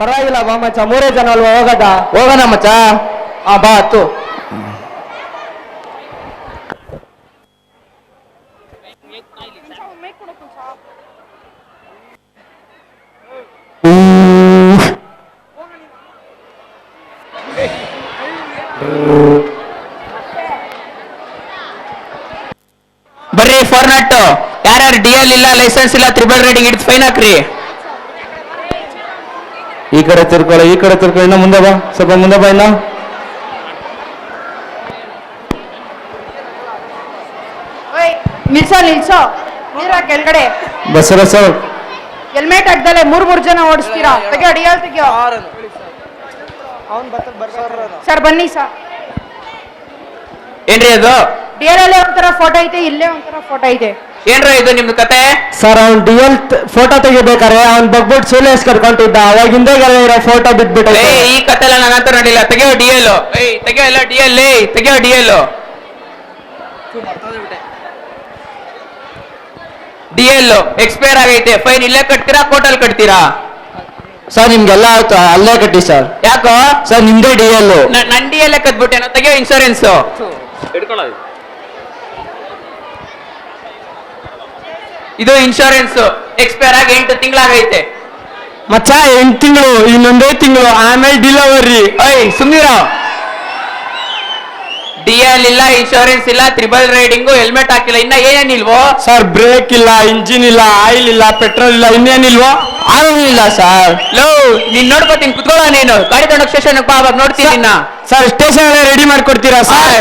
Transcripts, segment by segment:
ಪರವಾಗಿಲ್ಲ ಬಾ ಮಚ್ಚ, 3 ಜನ ಅಲ್ವಾ, ಹೋಗೋಣ ಮಚ್ಚ. ಬಾ ಹತ್ತು. ಬರ್ರಿ ಫಾರ್ನಾಟ್, ಯಾರ್ಯಾರು DL ಇಲ್ಲ, ಲೈಸೆನ್ಸ್ ಇಲ್ಲ, ತ್ರಿಬಲ್ ರೈಡಿಂಗ್ ಹಿಡಿದು ಫೈನ್ ಹಾಕ್ರಿ. ಈ ಕಡೆ ತಿರ್ಕೊಳ್ಳೋ, ಇನ್ನ ಮುಂದೆ ಬಾ, ಸ್ವಲ್ಪ ಮುಂದೆ ಬಾ. ಇನ್ನ ನಿಲ್ಸೋ ನೀರ ಕೆಳಗಡೆ. ಬಸರಸ ಹೆಲ್ಮೆಟ್ ಹಾಕ್ದಲೆ 3 ಜನ ಓಡಿಸ್ತೀರಾ? ತೆಗಿಯೋ DL ತೆಗಿಯೋ. ಸರ್ ಬನ್ನಿ ಸರ್. ಏನ್ರಿ ಅದು? DL ಅಲ್ಲೇ ಒಂಥರ ಫೋಟೋ ಐತೆ, ಇಲ್ಲೇ ಒಂಥರ ಫೋಟೋ ಐತೆ. ಏನ್ರ ಇದು ನಿಮ್ದು ಕತೆ? ಸರ್ ಅವ್ನು DL ಫೋಟೋ ತೆಗಿಬೇಕಾರೆ ಅವ್ನ್ ಬಗ್ಬಿಟ್ಟು ಸುಲೇಶ್ ಕರ್ಕೊಂತಿದ್ದ, ಅವಾಗಿಂದ ಇರೋ ಫೋಟೋ ಬಿಟ್ಬಿಟ್ಟು. ಈ ಕತೆ ಎಲ್ಲ ನನ್ನ ಹತ್ರ ನಡಿಲ್ಲ. ತೆಗಿಯೋ DL, ತೆಗಿಯೋ ಎಲ್ಲ DL, ತೆಗಿಯೋ DL. DL ಎಕ್ಸ್ಪೈರ್ ಆಗೈತೆ, ಫೈನ್ ಇಲ್ಲೇ ಕಟ್ತೀರಾ ಕೋರ್ಟಲ್ಲಿ ಕಟ್ತೀರಾ? ಸರ್ ನಿಮ್ಗೆಲ್ಲ ಆಯ್ತು, ಅಲ್ಲೇ ಕಟ್ಟಿ ಸರ್. ಯಾಕೋ ಸರ್ ನಿಮ್ದೇ DL. ನನ್ DL ಕಟ್ಬಿಟ್ಟೆನೋ. ತೆಗಿಯೋ ಇನ್ಶೂರೆನ್ಸ್. ಇದು ಇನ್ಶೂರೆನ್ಸ್ ಎಕ್ಸ್ಪೈರ್ ಆಗಿ 8 ತಿಂಗಳಾಗೈತೆ ಮಚ್ಚ. 8 ತಿಂಗಳು, ಇನ್ನೊಂದೇ ತಿಂಗಳು ಆಮೇಲೆ ಡಿಲಿವರಿ. ಸುಮ್ನಿರೋ. DL ಇಲ್ಲ, ಇನ್ಶೂರೆನ್ಸ್ ಇಲ್ಲ, ತ್ರಿಬಲ್ ರೈಡಿಂಗು, ಹೆಲ್ಮೆಟ್ ಹಾಕಿಲ್ಲ, ಇನ್ನ ಏನೇನಿಲ್ವೋ? ಸರ್ ಬ್ರೇಕ್ ಇಲ್ಲ, ಇಂಜಿನ್ ಇಲ್ಲ, ಆಯಿಲ್ ಇಲ್ಲ, ಪೆಟ್ರೋಲ್ ಇಲ್ಲ, ಇನ್ನೇನಿಲ್ವೋ? ಇಲ್ಲ ಸರ್. ಲೋ ನೀನ್ ನೋಡ್ಕೋತೀನಿ, ಕುತ್ಕೊಳ್ಳೋ ನೀನು. ಗಾಡಿ ತಗೊಂಡೋಗ್ ಸ್ಟೇಷನ್ ಬಾ, ಅವಾಗ ನೋಡ್ತೀನಿ ನಿನ್ನ. ಸರ್ ಸ್ಟೇಷನ್ ರೆಡಿ ಮಾಡ್ಕೊಡ್ತೀರಾ ಸರ್?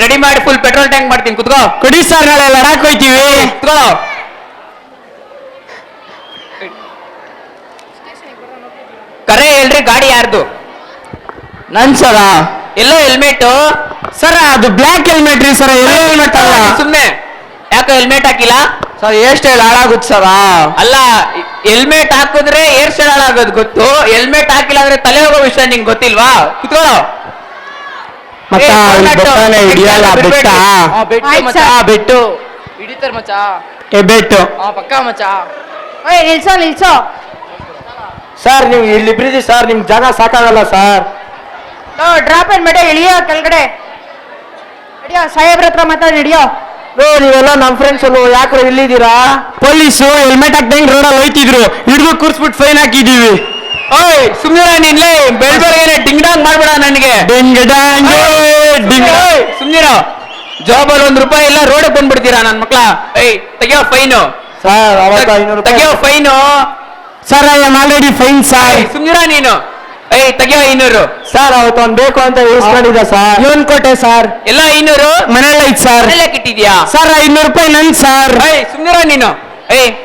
ರೆಡಿ ಮಾಡಿ ಫುಲ್ ಪೆಟ್ರೋಲ್ ಟ್ಯಾಂಕ್ ಮಾಡ್ತೀನಿ, ಕುತ್ಕೋ. ಕೊಡಿ ಸರ್, ನಾಳೆ ಲಡಾಕ್ ಹೋಯ್ತೀವಿ. ಕುತ್ಕೊಳ್ಳೋ. ಕರೆ ಹೇಳ್ರಿ, ಗಾಡಿ ಯಾರ್ದು? ನನ್ ಸರ. ಎಲ್ಲೋ ಹೆಲ್ಮೆಟ್ ಸರ್ ಅದು ಬ್ಲ್ಯಾಕ್ ಹೆಲ್ಮೆಟ್ ರೀ ಸರ್, ಎಲ್ಲೋ ಹೆಲ್ಮೆಟ್ ಅಲ್ಲ. ಸುಮ್ನೆ ಯಾಕೆ ಹೆಲ್ಮೆಟ್ ಹಾಕಿಲ್ಲ? ಸರ್ ಹೇರ್ ಸ್ಟೈಲ್ ಹಾಳಾಗುತ್ತೆ ಸರ. ಅಲ್ಲ, ಹೆಲ್ಮೆಟ್ ಹಾಕಿದ್ರೆ ಹೇರ್ ಸ್ಟೈಲ್ ಹಾಳಾಗೋದು ಗೊತ್ತು, ಹೆಲ್ಮೆಟ್ ಹಾಕಿಲ್ಲ ಅಂದ್ರೆ ತಲೆ ಹೋಗೋ ವಿಷಯ ನಿಂಗೆ ಗೊತ್ತಿಲ್ವಾ? ಕುತ್ಕೊಳ್ಳೋ. ಮತ್ತ ಹಿಡಿಯಲ್ಲ ಬೆಟ್ಟ. ಬೆಟ್ಟು ಹಿಡಿತಾರ ಮಚ್ಚ. ಬೆಟ್ಟು ಪಕ್ಕ ಮಚ್ಚ. ನಿಲ್ಸೋ. ಸರ್ ನೀವು ಇಲ್ಲಿಬ್ರಿದಿ ಸರ್, ನಿಮ್ ಜಾಗ ಸಾಕಾಗಲ್ಲ ಸರ್. ಡ್ರಾಪ್ ಏನ್ ಬೇಡ, ಇಳಿಯೋ ಕೆಳಗಡೆ. ನಡಿಯೋ, ಸಾಹೇಬ್ರ ಹತ್ರ ಮಾತಾಡಿ ನಡಿಯೋ. ನೀವೆಲ್ಲ ನಮ್ ಫ್ರೆಂಡ್ಸ್ ಅಲ್ವ, ಯಾಕ್ರೆ ಇಲ್ಲಿದ್ದೀರಾ? ಪೊಲೀಸು ಹೆಲ್ಮೆಟ್ ಹಾಕ್ದಂಗೆ ರೋಡಲ್ಲಿ ಹೋಯ್ತಿದ್ರು, ಹಿಡಿದು ಕೂರ್ಸ್ಬಿಟ್ಟು ಫೈನ್ ಹಾಕಿದೀವಿ. ಸುಮ್ನಿರ ನೀನ್ಲೇ, ಬೆಳ್ಬೆಳಗ್ಗೆ ಡಿಂಗ್ ಡಾಂಗ್ ಮಾಡ್ಬೇಡ ನನಗೆ. ಸುಮ್ನಿರ. ಜಾಬಲ್ಲಿ ₹1 ಇಲ್ಲ, ರೋಡ್ ಬಂದ್ಬಿಡ್ತೀರಾ ನನ್ ಮಕ್ಳ. ತೆಗಿಯೋ ಫೈನು ಸರ್. ತೆಗಿಯೋ fine sir. I am already fine sir. ಸುಮ್ನಿರ ನೀನು. ತೆಗಿಯೋ 500 ಸರ್. ಅವತ್ತು ಅವ್ನು ಬೇಕು ಅಂತ ಇಳಿಸ್ಕೊಂಡಿದ್ದ ಸರ್. ಇವನ್ ಕೊಟ್ಟೆ ಸರ್. ಎಲ್ಲ 500 ಮನೇಲಿ ಐತ್ ಸರ್. ಮನೇಲೆ ಕಿಟ್ಟಿದ್ಯಾ ಸರ್? ₹500 ನನ್ ಸರ್. ಸುಮ್ನಿರ ನೀನು.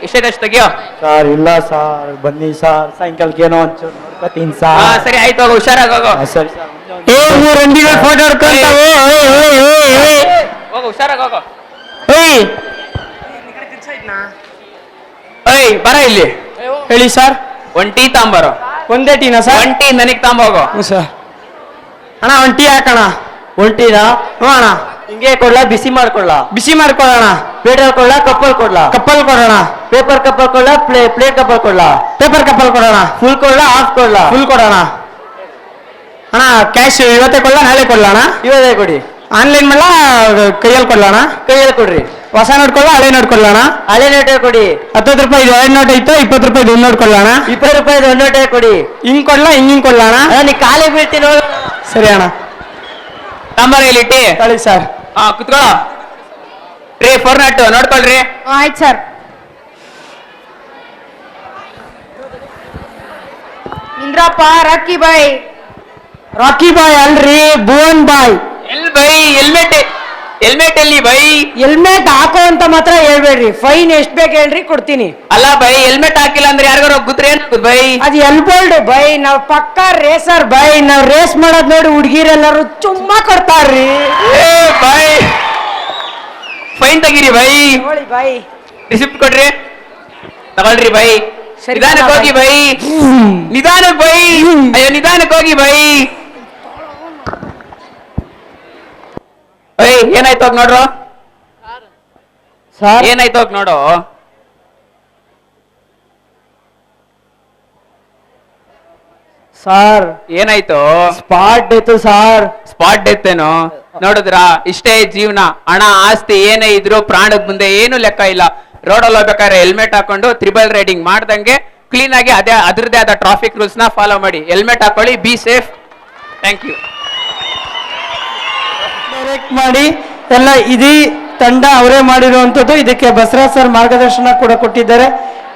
ಎಷ್ಟೈತಷ್ಟು ತೆಗಿಯೋ. ಸರ್ ಇಲ್ಲ ಸರ್, ಬನ್ನಿ ಸರ್, ಸಾಯಂಕಾಲಕ್ಕೆ ಏನೋ ಒಂಚೂರು ನೋಡ್ಕೊತೀನಿ ಸರ್. ಸರಿ ಆಯ್ತು, ಹೋಗೋ, ಹುಷಾರಾಗಿ ಹೋಗೋ. ಸರಿ ಸರ್. 3 ಅಂಡಿಗಳು ಫೋಟೋ ಹೊಡ್ಕೊಂತಾವೆ. ಹೋಗೋ, ಹುಷಾರಾಗಿ ಹೋಗೋ. ಬರ ಇಲ್ಲಿ. ಹೇಳಿ ಸರ್. 1 ಟೀ ತಾಂಬಾರೋ. ಒಂದೇ ಟೀನಾ ಸರ್? 1 ಟೀ ನನಗೆ ತಾಂಬೋಗೋ. ಸರ್. ಅಣ್ಣ 1 ಟೀ ಹಾಕೋಣ. 1 ಟೀನಾ? ಹ್ಞೂ ಅಣ್ಣ. ಹಿಂಗೆ ಕೊಡ್ಲಾ, ಬಿಸಿ ಮಾಡ್ಕೊಳ್ಳ? ಬಿಸಿ ಮಾಡ್ಕೊಳ್ಳೋಣ. ಪ್ಲೇಟಲ್ಲಿ ಕೊಡ್ಲಾ, ಕಪ್ಪಲ್ಲಿ ಕೊಡ್ಲಾ? ಕಪ್ಪಲ್ಲಿ ಕೊಡೋಣ. ಪೇಪರ್ ಕಪ್ಪಲ್ಲಿ ಕೊಡ್ಲಾ, ಪ್ಲೇಟ್ ಕಪ್ಪಲ್ಲಿ ಕೊಡ್ಲಾ? ಪೇಪರ್ ಕಪ್ಪಲ್ಲಿ ಕೊಡೋಣ. ಫುಲ್ ಕೊಡ್ಲಾ, ಹಾಫ್ ಕೊಡ್ಲಾ? ಫುಲ್ ಕೊಡೋಣ. ಅಣ್ಣ ಕ್ಯಾಶ್ ಇವತ್ತೇ ಕೊಡ್ಲಾ, ನಾಳೆ ಕೊಡ್ಲಾ? ಅಣ್ಣ ಇವತ್ತೇ ಕೊಡಿ. ಆನ್ಲೈನ್ ಮಾಡಲಾ, ಕೈಯಲ್ಲಿ ಕೊಡ್ಲಾ? ಕೈಯಲ್ಲಿ ಕೊಡ್ರಿ. ಹೊಸ ನೋಟ್ ಕೊಡ್ಲಾ, ಹಳೆ ನೋಟ್ ಕೊಡ್ಲಾ? ಹಳೆ ನೋಟೇ ಕೊಡಿ. ₹10 2 ನೋಟ್ ಐತೆ, ₹20 1 ನೋಟ್ ಕೊಡ್ಲಾ? ₹20 1 ನೋಟೇ ಕೊಡಿ. ಹಿಂಗ್ ಕೊಡ್ಲಾ, ಹಿಂಗ್ ಕೊಡ್ಲಾ? ನೀ ಕಾಲಿ ಬೀಳ್ತೀನಿ. ಸರಿ ಅಣ್ಣ. ತಾಂಬಾರ ಇಲ್ಲಿ ಟೀ. ಕಳಿ ಸರ್. ಕುತ್ಕೊಳ್ಳೋ. ಫಾರ್ನಾಟ್ ನೋಡ್ಕೊಳ್ರಿ. ಆಯ್ತು ಸರ್. ಇಂದ್ರಪ್ಪ, ರಾಕಿ ಬಾಯ್. ರಾಕಿ ಬಾಯ್ ಅಲ್ರಿ, ಭುವನ್ ಬಾಯ್. ಎಲ್ ಬೈ ಹೆಲ್ಮೆಟ್? ಹೆಲ್ಮೆಟ್ ಎಲ್ಲಿ ಬೈ? ಹೆಲ್ಮೆಟ್ ಹಾಕೋ ಅಂತ ಮಾತ್ರ ಹೇಳ್ಬೇಡ್ರಿ, ಫೈನ್ ಎಷ್ಟ್ ಬೇಕು ಹೇಳ್ರಿ, ಕೊಡ್ತೀನಿ. ಅಲ್ಲ ಬೈ, ಹೆಲ್ಮೆಟ್ ಹಾಕಿಲ್ಲ ಅಂದ್ರೆ ಯಾರಿಗಾರ ಗುದ್ರೆ ಏನಾಗುತ್ತೆ ಬೈ? ಅದು ಎಲ್ಬೋಲ್ಡ್ ಬೈ, ನಾವ್ ಪಕ್ಕ ರೇಸರ್ ಬೈ, ನಾವ್ ರೇಸ್ ಮಾಡೋದ್ ನೋಡಿ ಹುಡುಗಿರೆಲ್ಲರೂ ಚುಮ್ಮಾ ಕೊಡ್ತಾರ್ರಿ. ಬೈ ಫೈನ್ ತೆಗೀರಿ ಬೈ. ಬೈ ರಿಸಿಪ್ಟ್ ಕೊಡ್ರಿ, ತಗೊಳ್ರಿ ಬೈ. ನಿಧಾನಕ್ಕೆ ಹೋಗಿ ಬೈ, ನಿಧಾನಕ್ಕೆ ಬೈ. ಅಯ್ಯೋ ನಿಧಾನಕ್ಕೆ ಹೋಗಿ ಬೈ. ಏನಾಯ್ತು ಹೋಗಿ ನೋಡ್ರು. ಏನಾಯ್ತು ಹೋಗಿ ನೋಡು. ಸಾರ್ ಏನಾಯ್ತು? ಸ್ಪಾಟ್ ಇತ್ತು ಸಾರ್. ಸ್ಪಾಟ್ ಡೆತ್ ಏನೋ ನೋಡಿದ್ರಾ? ಇಷ್ಟೇ ಜೀವನ. ಹಣ ಆಸ್ತಿ ಏನೇ ಇದ್ರು ಪ್ರಾಣದ ಮುಂದೆ ಏನು ಲೆಕ್ಕ ಇಲ್ಲ. ರೋಡಲ್ಲಿ ಹೋಗ್ಬೇಕಾದ್ರೆ ಹೆಲ್ಮೆಟ್ ಹಾಕೊಂಡು ತ್ರಿಬಲ್ ರೈಡಿಂಗ್ ಮಾಡ್ದಂಗೆ ಕ್ಲೀನ್ ಆಗಿ ಅದೇ ಅದ್ರದ್ದೇ ಆದ ಟ್ರಾಫಿಕ್ ರೂಲ್ಸ್ ನ ಫಾಲೋ ಮಾಡಿ. ಹೆಲ್ಮೆಟ್ ಹಾಕೊಳ್ಳಿ, be safe. Thank you. Direct ಮಾಡಿ ಎಲ್ಲ ಇಡೀ ತಂಡ ಅವರೇ ಮಾಡಿರುವಂಥದ್ದು. ಇದಕ್ಕೆ ಬಸವರಾಜ್ ಸರ್ ಮಾರ್ಗದರ್ಶನ ಕೂಡ ಕೊಟ್ಟಿದ್ದಾರೆ.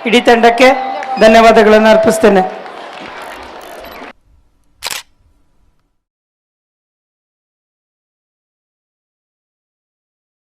ಇಡೀ ತಂಡಕ್ಕೆ ಧನ್ಯವಾದಗಳನ್ನು ಅರ್ಪಿಸ್ತೇನೆ.